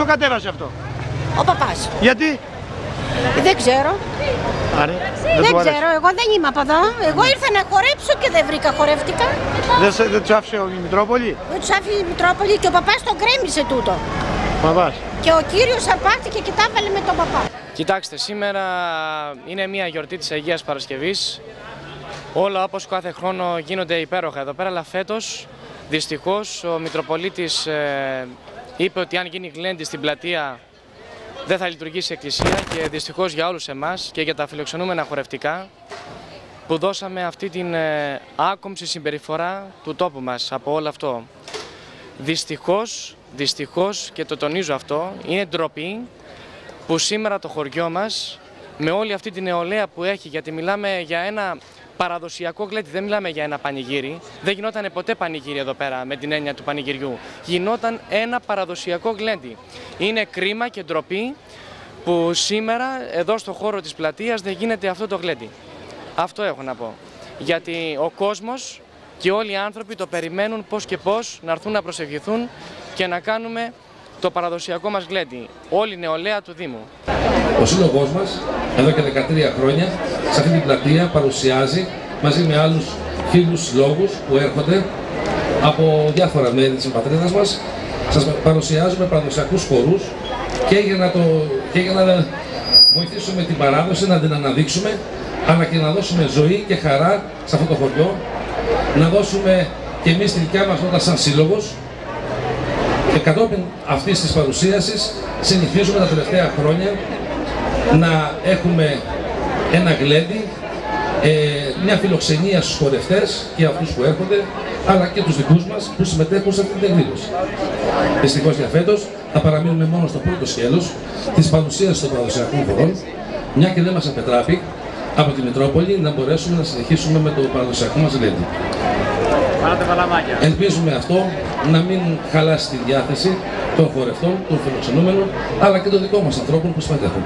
Το κατέβασε αυτό. Ο παπάς. Γιατί? Δεν ξέρω. Άρα, Δεν ξέρω, εγώ δεν είμαι από εδώ. Εγώ ήρθα να χορέψω και δεν βρήκα χορεύτηκα. Δεν τους άφησε η Μητρόπολη? Δεν τους άφησε η Μητρόπολη και ο παπάς τον γκρέμισε τούτο. Παπάς. Και ο κύριος αρπάχτηκε και τα έβαλε με τον παπά. Κοιτάξτε, σήμερα είναι μια γιορτή της Αγίας Παρασκευής. Όλα όπως κάθε χρόνο γίνονται υπέροχα εδώ πέρα, αλλά φέτος δυστυχώς ο Μητροπολίτης είπε ότι αν γίνει γλέντι στην πλατεία δεν θα λειτουργήσει η εκκλησία και δυστυχώς για όλους εμάς και για τα φιλοξενούμενα χορευτικά που δώσαμε αυτή την άκομψη συμπεριφορά του τόπου μας από όλο αυτό. Δυστυχώς και το τονίζω αυτό, είναι ντροπή που σήμερα το χωριό μας με όλη αυτή την νεολαία που έχει, γιατί μιλάμε για ένα παραδοσιακό γλέντι, δεν μιλάμε για ένα πανηγύρι, δεν γινόταν ποτέ πανηγύρι εδώ πέρα με την έννοια του πανηγυριού, γινόταν ένα παραδοσιακό γλέντι. Είναι κρίμα και ντροπή που σήμερα εδώ στο χώρο της πλατείας δεν γίνεται αυτό το γλέντι. Αυτό έχω να πω, γιατί ο κόσμος και όλοι οι άνθρωποι το περιμένουν πώς και πώς να έρθουν να προσευχηθούν και να κάνουμε το παραδοσιακό μας γλέντι, όλη η νεολαία του Δήμου. Ο σύλλογός μας, εδώ και 13 χρόνια, σε αυτή την πλατεία παρουσιάζει μαζί με άλλους φίλους συλλόγους που έρχονται από διάφορα μέρη της πατρίδας μας. Σας παρουσιάζουμε παραδοσιακούς χορούς και για να βοηθήσουμε την παράδοση, να την αναδείξουμε, αλλά και να δώσουμε ζωή και χαρά σε αυτό το χωριό, να δώσουμε και εμείς τη δικιά μας νότα σαν σύλλογος. Και κατόπιν αυτής της παρουσίασης συνηθίζουμε τα τελευταία χρόνια να έχουμε ένα γλέντι, μια φιλοξενία στους χορευτές και αυτούς που έρχονται, αλλά και τους δικούς μας που συμμετέχουν σε αυτή την εκδήλωση. Δυστυχώς για φέτος θα παραμείνουμε μόνο στο πρώτο σκέλος της παρουσίασης των παραδοσιακών χωρών, μια και δεν μας απετράπει από τη Μητρόπολη να μπορέσουμε να συνεχίσουμε με το παραδοσιακό μας γλέντι. Ελπίζουμε αυτό να μην χαλάσει τη διάθεση των χορευτών, των φιλοξενούμενων, αλλά και των δικών μας ανθρώπων που συμμετέχουν.